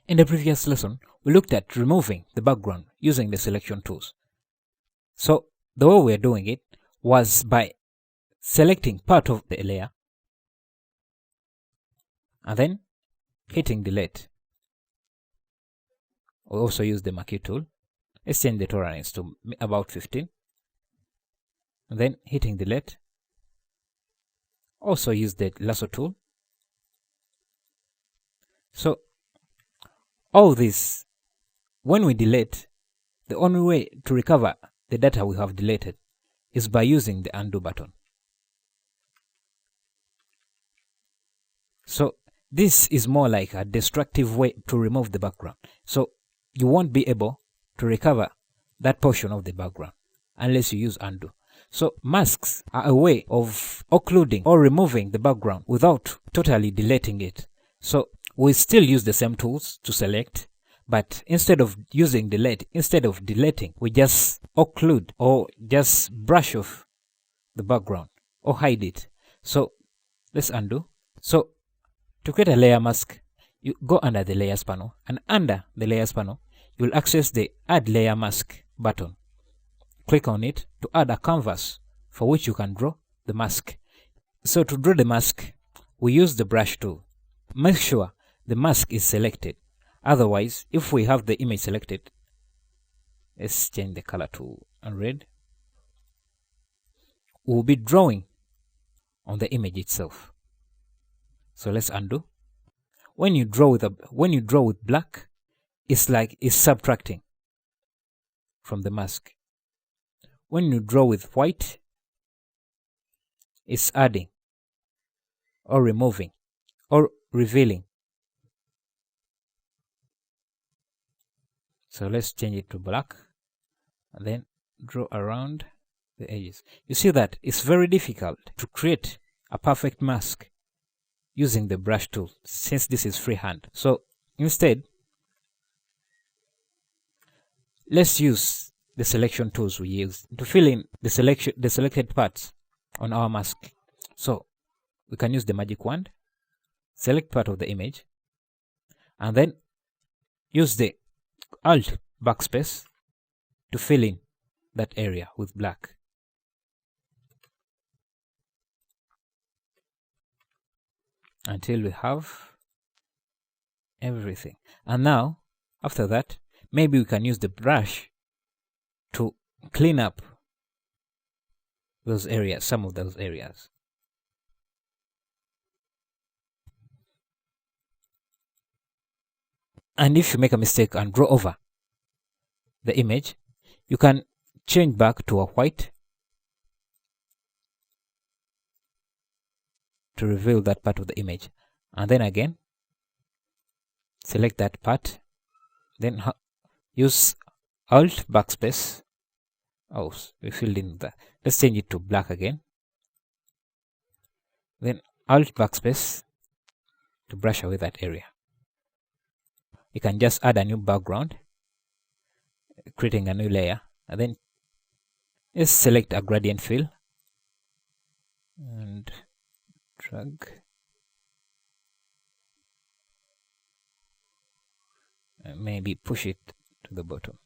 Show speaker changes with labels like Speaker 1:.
Speaker 1: In the previous lesson, we looked at removing the background using the selection tools. So the way we are doing it was by selecting part of the layer and then hitting delete. We also use the marquee tool. Let's change the tolerance to about 15. And then hitting delete. Also use the lasso tool. So all this, when we delete, the only way to recover the data we have deleted is by using the undo button. So this is more like a destructive way to remove the background. So you won't be able to recover that portion of the background unless you use undo. So masks are a way of occluding or removing the background without totally deleting it. So we still use the same tools to select, but instead of using delete, instead of deleting, we just occlude or just brush off the background or hide it. So let's undo. So to create a layer mask, you go under the layers panel, and under the layers panel, you will access the add layer mask button. Click on it to add a canvas for which you can draw the mask. So to draw the mask, we use the brush tool. Make sure the mask is selected. Otherwise, if we have the image selected, let's change the color to red. We'll be drawing on the image itself. So let's undo. When you draw with black, it's like it's subtracting from the mask. When you draw with white, it's adding or removing or revealing. So let's change it to black and then draw around the edges. You see that it's very difficult to create a perfect mask using the brush tool since this is freehand. So instead, let's use the selection tools we use to fill in the selected parts on our mask. So we can use the magic wand, select part of the image, and then use the Alt backspace to fill in that area with black. Until we have everything. And now, after that, maybe we can use the brush to clean up those areas, some of those areas. And if you make a mistake and draw over the image, you can change back to a white to reveal that part of the image. And then again, select that part, then use Alt backspace. Oh, we filled in that. Let's change it to black again. Then Alt backspace to brush away that area. You can just add a new background, creating a new layer, and then let's select a gradient fill and drag and maybe push it to the bottom.